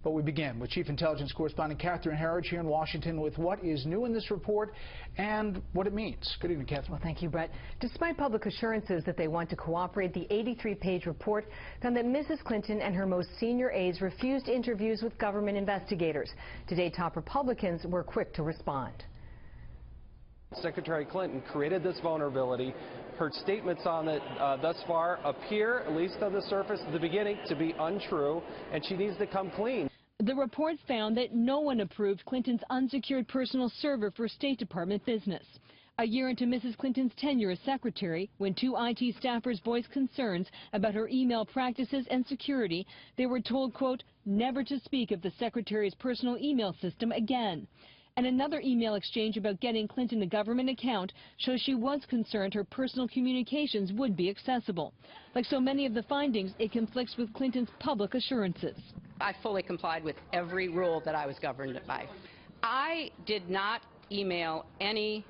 But we begin with Chief Intelligence Correspondent Catherine Herridge here in Washington with what is new in this report and what it means. Good evening, Catherine. Well, thank you, Brett. Despite public assurances that they want to cooperate, the 83-page report found that Mrs. Clinton and her most senior aides refused interviews with government investigators. Today, top Republicans were quick to respond. Secretary Clinton created this vulnerability. Her statements on it thus far appear, at least on the surface at the beginning, to be untrue, and she needs to come clean. The report found that no one approved Clinton's unsecured personal server for State Department business. A year into Mrs. Clinton's tenure as secretary, when two IT staffers voiced concerns about her email practices and security, they were told, quote, never to speak of the secretary's personal email system again. And another email exchange about getting Clinton a government account shows she was concerned her personal communications would be accessible. Like so many of the findings, it conflicts with Clinton's public assurances. I fully complied with every rule that I was governed by. I did not email any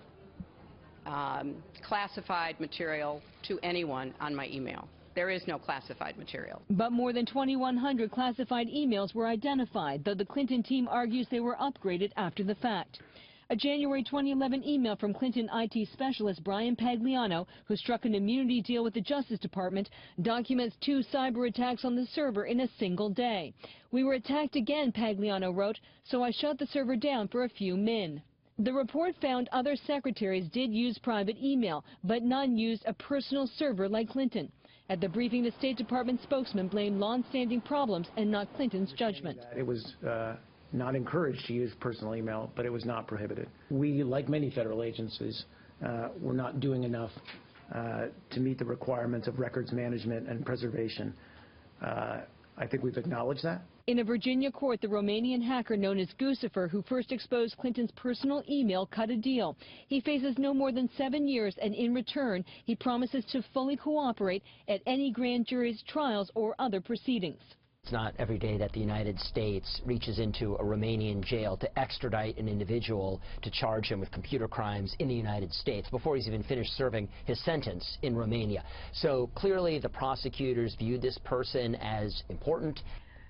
classified material to anyone on my email. There is no classified material. But more than 2,100 classified emails were identified, though the Clinton team argues they were upgraded after the fact. A January 2011 email from Clinton IT specialist Brian Pagliano, who struck an immunity deal with the Justice Department, documents 2 cyber attacks on the server in a single day. We were attacked again, Pagliano wrote, so I shut the server down for a few min. The report found other secretaries did use private email, but none used a personal server like Clinton. At the briefing, the State Department spokesman blamed long-standing problems and not Clinton's judgment. It was not encouraged to use personal email, but it was not prohibited. We, like many federal agencies, were not doing enough to meet the requirements of records management and preservation. I think we've acknowledged that. In a Virginia court, the Romanian hacker known as Guccifer, who first exposed Clinton's personal email, cut a deal. He faces no more than 7 years, and in return, he promises to fully cooperate at any grand jury's trials or other proceedings. It's not every day that the United States reaches into a Romanian jail to extradite an individual to charge him with computer crimes in the United States before he's even finished serving his sentence in Romania. So clearly the prosecutors viewed this person as important.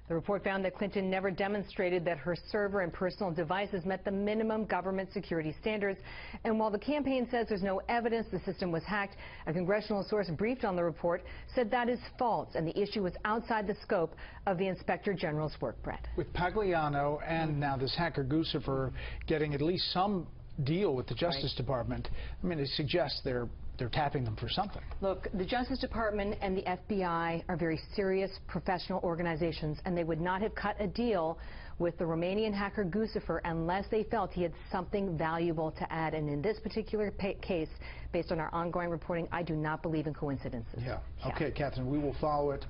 The report found that Clinton never demonstrated that her server and personal devices met the minimum government security standards. And while the campaign says there's no evidence the system was hacked, a congressional source briefed on the report said that is false and the issue was outside the scope of the Inspector General's work, Brett. With Pagliano and now this hacker Guccifer getting at least some deal with the Justice Department, I mean, it suggests they're tapping them for something. Look, the Justice Department and the FBI are very serious professional organizations, and they would not have cut a deal with the Romanian hacker Guccifer unless they felt he had something valuable to add. And in this particular case, based on our ongoing reporting, I do not believe in coincidences. Yeah. Okay, Catherine, we will follow it.